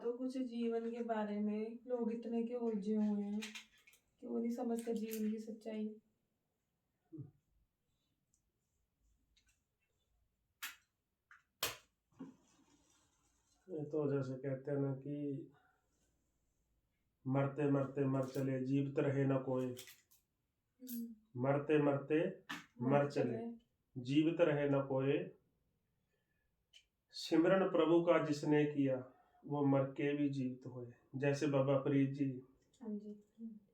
तो कुछ जीवन के बारे में। लोग इतने के उलझे हुए हैं कि वो नहीं समझते जीवन की सच्चाई। ये तो जैसे कहते हैं ना कि मरते मरते मर चले, जीवित रहे न कोई। मरते मरते मर चले, जीवित रहे न कोई। सिमरन प्रभु का जिसने किया, वो मर के भी जीवित हुए। जैसे बाबा फरीद जी,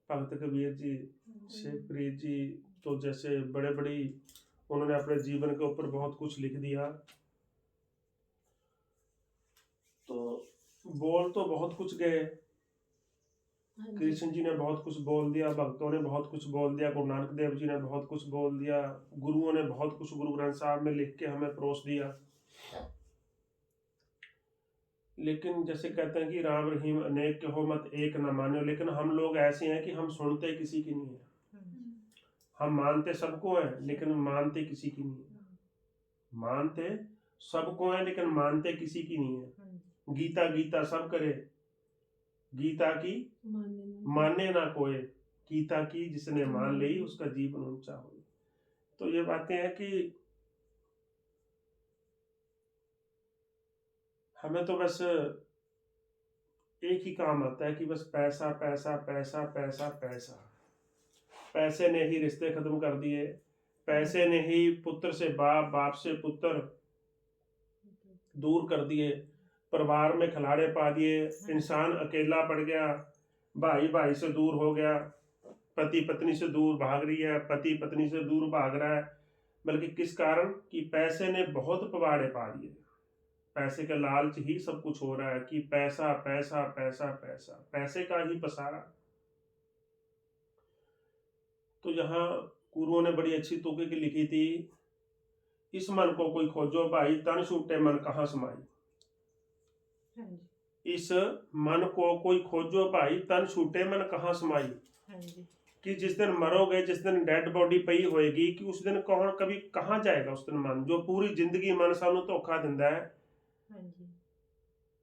भगत कबीर जी, शेख फरीद जी, तो जैसे बड़े बड़ी उन्होंने अपने जीवन के ऊपर बहुत कुछ लिख दिया। तो बोल तो बहुत कुछ गए, कृष्ण जी ने बहुत कुछ बोल दिया, भक्तों ने बहुत कुछ बोल दिया, गुरु नानक देव जी ने बहुत कुछ बोल दिया, गुरुओं ने बहुत कुछ गुरु ग्रंथ साहब में लिख के हमें परोस दिया। लेकिन जैसे कहते हैं कि राम रहीम अनेक के हो मत एक न मानो, लेकिन हम लोग ऐसे हैं कि हम सुनते किसी की नहीं है। हम मानते सबको है लेकिन मानते किसी की नहीं है। मानते सबको है लेकिन मानते किसी की नहीं है। गीता गीता सब करे, गीता की माने ना कोई। गीता की जिसने मान ली उसका जीवन ऊंचा हो। तो ये बातें हैं कि हमें तो बस एक ही काम आता है कि बस पैसा पैसा पैसा पैसा पैसा। पैसे ने ही रिश्ते खत्म कर दिए, पैसे ने ही पुत्र से बाप, बाप से पुत्र दूर कर दिए, परिवार में खिलाड़े पा दिए, इंसान अकेला पड़ गया, भाई भाई से दूर हो गया, पति पत्नी से दूर भाग रही है, पति पत्नी से दूर भाग रहा है। बल्कि किस कारण कि पैसे ने बहुत पवाड़े पा दिए। पैसे का लालच ही सब कुछ हो रहा है कि पैसा पैसा पैसा पैसा, पैसे का ही पसारा। तो यहाँ गुरुओं ने बड़ी अच्छी तुक की लिखी थी, इस मन को कोई खोजो भाई, तन छूटे मन कहाँ समाई। इस मन को कोई खोजो भाई, तन छूटे मन कहाँ समाई। कि जिस दिन मरोगे, जिस दिन डेड बॉडी पई होएगी, कि उस दिन कौन कभी कहाँ जाएगा उस दिन मन। जो पूरी जिंदगी मन सानू धोखा दिंदा है,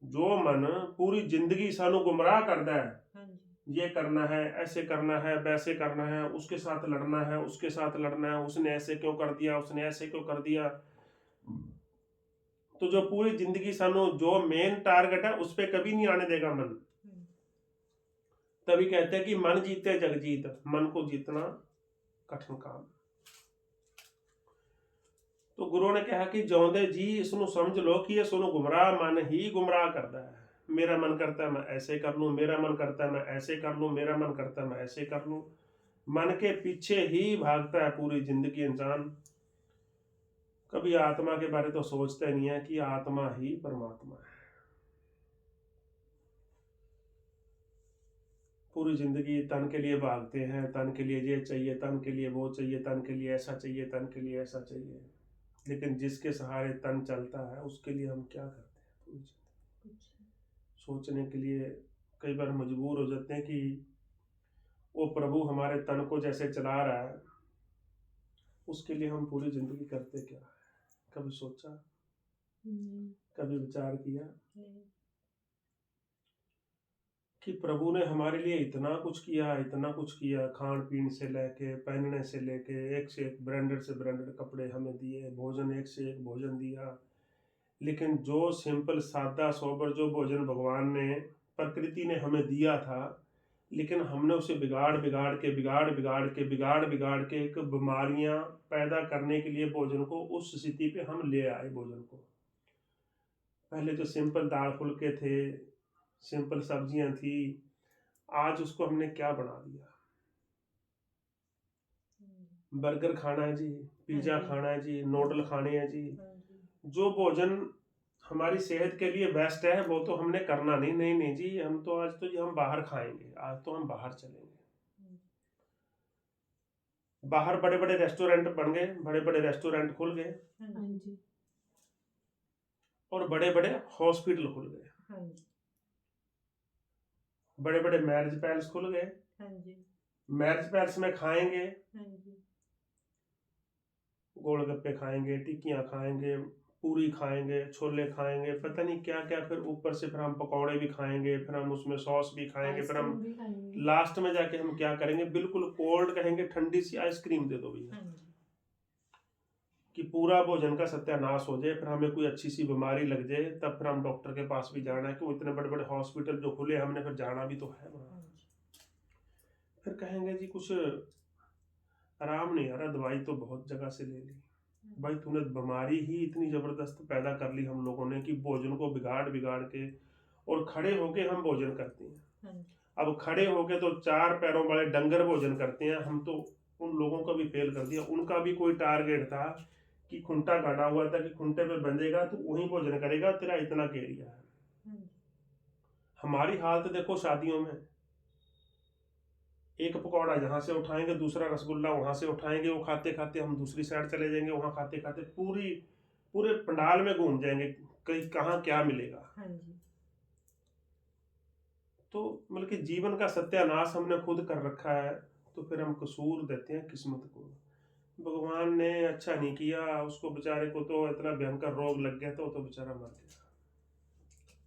जो मन पूरी जिंदगी सानू गुमराह करता है, ये करना है, ऐसे करना है, वैसे करना है, उसके साथ लड़ना है, उसके साथ लड़ना है, उसने ऐसे क्यों कर दिया, उसने ऐसे क्यों कर दिया। तो जो पूरी जिंदगी सानू जो मेन टारगेट है उस पर कभी नहीं आने देगा मन। तभी कहते हैं कि मन जीते जग जीत। मन को जीतना कठिन काम। तो गुरु ने कहा कि जौंदे जी इसनु समझ लो कि ये सुनो गुमराह मन ही गुमराह करता है। मेरा मन करता है मैं ऐसे कर लूं, मेरा मन करता है मैं ऐसे कर लूं, मेरा मन करता है मैं ऐसे कर लूं। मन के पीछे ही भागता है पूरी जिंदगी इंसान। कभी आत्मा के बारे तो सोचता नहीं है कि आत्मा ही परमात्मा है। पूरी जिंदगी तन के लिए भागते हैं, तन के लिए ये चाहिए, तन के लिए वो चाहिए, तन के लिए ऐसा चाहिए, तन के लिए ऐसा चाहिए। लेकिन जिसके सहारे तन चलता है उसके लिए हम क्या करते हैं पूरी जिंदगी। सोचने के लिए कई बार मजबूर हो जाते हैं कि वो प्रभु हमारे तन को जैसे चला रहा है, उसके लिए हम पूरी जिंदगी करते क्या है। कभी सोचा, कभी विचार किया कि प्रभु ने हमारे लिए इतना कुछ किया, इतना कुछ किया। खान पीन से लेके, पहनने से लेके, एक से एक ब्रांडेड से ब्रांडेड कपड़े हमें दिए, भोजन एक से एक भोजन दिया। लेकिन जो सिंपल सादा सोबर जो भोजन भगवान ने, प्रकृति ने हमें दिया था, लेकिन हमने उसे बिगाड़ बिगाड़ के बिगाड़ बिगाड़ के बिगाड़ बिगाड़ के एक बीमारियां पैदा करने के लिए भोजन को उस स्थिति पे हम ले आए। भोजन को पहले जो सिंपल दाल फुल्के थे, सिंपल सब्जियां थी, आज उसको हमने क्या बना दिया। बर्गर खाना है जी, पिज्जा खाना है जी, नूडल खाने हैं जी। जो भोजन हमारी सेहत के लिए बेस्ट है वो तो हमने करना नहीं। नहीं नहीं जी, हम तो आज तो जी हम बाहर खाएंगे, आज तो हम बाहर चलेंगे। बाहर बड़े बड़े रेस्टोरेंट बन गए, बड़े बड़े रेस्टोरेंट खुल गए, और बड़े बड़े हॉस्पिटल खुल गए, बड़े बड़े मैरिज पैलेस खुल गए। मैरिज पैलेस में खाएंगे, गोलगप्पे खाएंगे, टिक्कियां खाएंगे, पूरी खाएंगे, छोले खाएंगे, पता नहीं क्या क्या, फिर ऊपर से फिर हम पकौड़े भी खाएंगे, फिर हम उसमें सॉस भी खाएंगे, फिर हम आइसक्रीम भी खाएंगे। लास्ट में जाके हम क्या करेंगे, बिल्कुल कोल्ड कहेंगे, ठंडी सी आइसक्रीम दे दो भैया, हाँ जी। कि पूरा भोजन का सत्यानाश हो जाए, फिर हमें कोई अच्छी सी बीमारी लग जाए, तब फिर हम डॉक्टर के पास भी जाना है कि वो इतने बड़े बड़े हॉस्पिटल जो खुले, हमने फिर जाना भी तो है वहाँ। हाँ जी। फिर कहेंगे जी कुछ आराम नहीं आ रहा, दवाई तो बहुत जगह से ले ली। भाई तूने बीमारी ही इतनी जबरदस्त पैदा कर ली हम लोगों ने कि भोजन को बिगाड़ बिगाड़ के, और खड़े होके हम भोजन करते हैं। हाँ जी। अब खड़े होके तो 4 पैरों वाले डंगर भोजन करते हैं, हम तो उन लोगों का भी फेल कर दिया। उनका भी कोई टारगेट था कि खुंटा काटा हुआ था कि खुंटे पे बंधेगा तो वहीं भोजन करेगा, तेरा इतना के एरिया है। हाँ जी। हमारी हालत देखो शादियों में, एक पकौड़ा यहाँ से उठाएंगे, दूसरा रसगुल्ला वहां से उठाएंगे, वो खाते खाते हम दूसरी साइड चले जाएंगे, वहां खाते खाते पूरे पंडाल में घूम जाएंगे, कहीं कहाँ क्या मिलेगा। हाँ जी। तो मतलब कि जीवन का सत्यानाश हमने खुद कर रखा है, तो फिर हम कसूर देते हैं किस्मत को। भगवान ने अच्छा नहीं किया, उसको बेचारे को तो इतना भयंकर रोग लग गया था, वो तो बेचारा मर गया।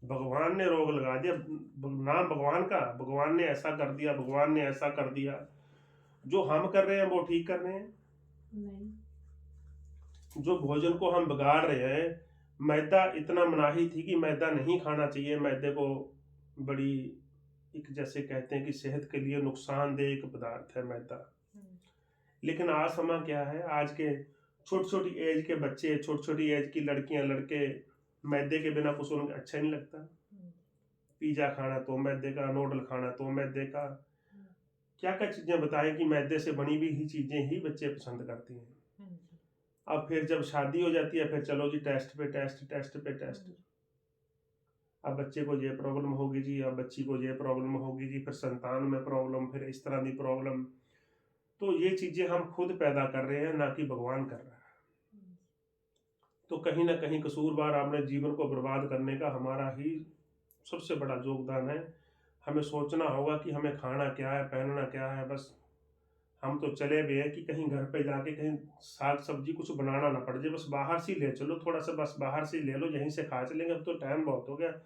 भगवान ने रोग लगा दिया, नाम भगवान का, भगवान ने ऐसा कर दिया, भगवान ने ऐसा कर दिया। जो हम कर रहे हैं वो ठीक कर रहे हैं? नहीं। जो भोजन को हम बिगाड़ रहे हैं, मैदा इतना मनाही थी कि मैदा नहीं खाना चाहिए, मैदे को बड़ी एक जैसे कहते हैं कि सेहत के लिए नुकसानदेह एक पदार्थ है मैदा। लेकिन आज समय क्या है, आज के छोटी छोटी एज के बच्चे, छोटी छोटी एज की लड़कियां लड़के मैदे के बिना कुछ उन्हें अच्छा नहीं लगता। पिज्जा खाना तो मैदे का, नूडल खाना तो मैदे का, क्या क्या चीजें बताएं कि मैदे से बनी हुई ही चीजें ही बच्चे पसंद करते हैं। हाँ जी। अब फिर जब शादी हो जाती है, फिर चलो जी टेस्ट पे टेस्ट, टेस्ट पे टेस्ट। अब बच्चे को ये प्रॉब्लम होगी जी, अब बच्ची को ये प्रॉब्लम होगी जी, फिर संतान में प्रॉब्लम, फिर इस तरह की प्रॉब्लम। तो ये चीजें हम खुद पैदा कर रहे हैं, ना कि भगवान कर रहा है। तो कहीं ना कहीं कसूरवार अपने जीवन को बर्बाद करने का हमारा ही सबसे बड़ा योगदान है। हमें सोचना होगा कि हमें खाना क्या है, पहनना क्या है। बस हम तो चले भी हैं कि कहीं घर पे जाके कहीं साग सब्जी कुछ बनाना ना पड़ जाए, बस बाहर से ले चलो थोड़ा सा, बस बाहर से ले लो, यहीं से खा चलेंगे, अब तो टाइम बहुत हो गया,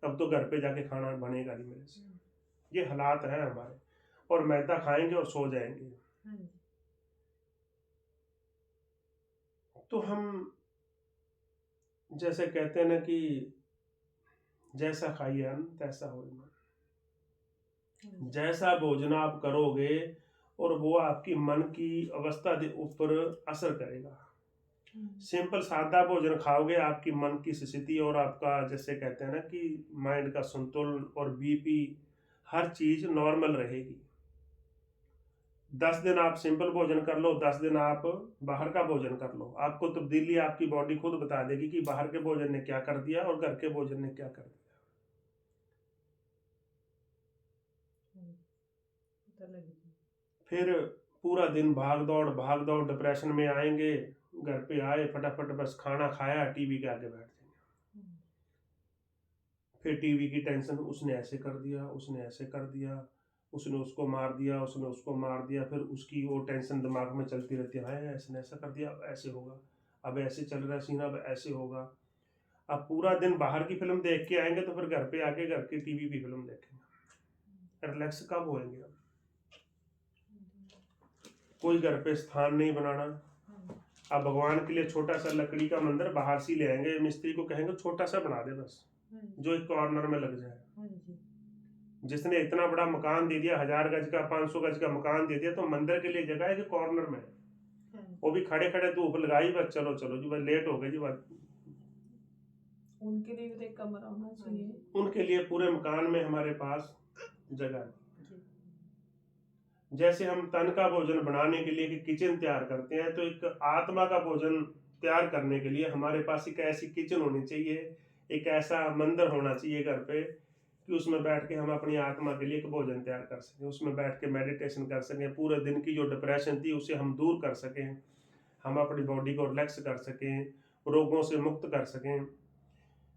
अब तो घर पे जाके खाना बनेगा नहीं मेरे से। ये हालात हैं हमारे, और मैदा खाएंगे और सो जाएंगे। तो हम जैसे कहते हैं ना कि जैसा खाइए अन्न तैसा हो मन। जैसा भोजन आप करोगे और वो आपकी मन की अवस्था के ऊपर असर करेगा। सिंपल सादा भोजन खाओगे, आपकी मन की स्थिति और आपका जैसे कहते हैं ना कि माइंड का संतुलन और बीपी हर चीज नॉर्मल रहेगी। 10 दिन आप सिंपल भोजन कर लो, 10 दिन आप बाहर का भोजन कर लो, आपको तब्दीली आपकी बॉडी खुद बता देगी कि बाहर के भोजन ने क्या कर दिया और घर के भोजन ने क्या कर दिया। फिर पूरा दिन भाग दौड़ डिप्रेशन में आएंगे, घर पे आए फटाफट बस खाना खाया, टीवी के आगे बैठ जाएंगे। फिर टीवी की टेंशन, उसने ऐसे कर दिया, उसने ऐसे कर दिया, उसने उसको मार दिया, उसने उसको मार दिया, फिर उसकी वो टेंशन दिमाग में चलती रहती है, ऐसे ऐसा कर दिया, अब ऐसे होगा, अब ऐसे चल रहा है सीन, अब ऐसे होगा। अब पूरा दिन बाहर की फिल्म देख के आएंगे तो फिर घर पे आके घर की टीवी की फिल्म देखेंगे। रिलैक्स कब होएंगे? अब कोई घर पे स्थान नहीं बनाना। अब भगवान के लिए छोटा सा लकड़ी का मंदिर बाहर से ले आएंगे, मिस्त्री को कहेंगे छोटा सा बना दे बस, जो एक कॉर्नर में लग जाए। जिसने इतना बड़ा मकान दे दिया, 1000 गज का 500 गज का मकान दे दिया, तो मंदिर के लिए जगह है कि कॉर्नर में, वो भी खड़े खड़े धूप लगाई, बस चलो चलो जी, बस लेट हो गए जी, बस उनके लिए भी तो एक कमरा होना चाहिए। उनके लिए पूरे मकान में हमारे पास जगह है। जैसे हम तन का भोजन बनाने के लिए कि किचन तैयार करते हैं, तो एक आत्मा का भोजन तैयार करने के लिए हमारे पास एक ऐसी किचन होनी चाहिए, एक ऐसा मंदिर होना चाहिए घर पे कि उसमें बैठ के हम अपनी आत्मा के लिए एक भोजन तैयार कर सकें, उसमें बैठ के मेडिटेशन कर सकें, पूरे दिन की जो डिप्रेशन थी उसे हम दूर कर सकें, हम अपनी बॉडी को रिलैक्स कर सकें, रोगों से मुक्त कर सकें।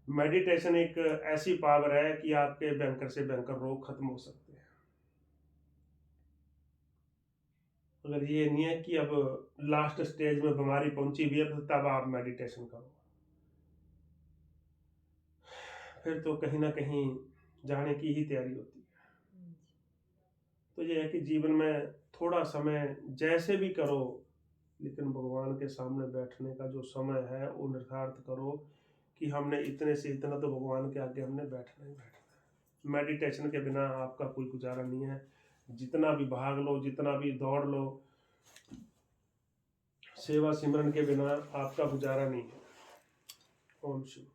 मेडिटेशन एक ऐसी पावर है कि आपके भयंकर से भयंकर रोग खत्म हो सकते हैं। अगर ये नहीं है कि अब लास्ट स्टेज में बीमारी पहुंची भी है, तो तब आप मेडिटेशन करो। फिर तो कहीं ना कहीं जाने की ही तैयारी होती है। तो ये है कि जीवन में थोड़ा समय जैसे भी करो, लेकिन भगवान के सामने बैठने का जो समय है वो निर्धारित करो कि हमने इतने से इतना तो भगवान के आगे हमने बैठना ही बैठना है। मेडिटेशन के बिना आपका कोई गुजारा नहीं है। जितना भी भाग लो, जितना भी दौड़ लो, सेवा सिमरन के बिना आपका गुजारा नहीं है। ओम शिव।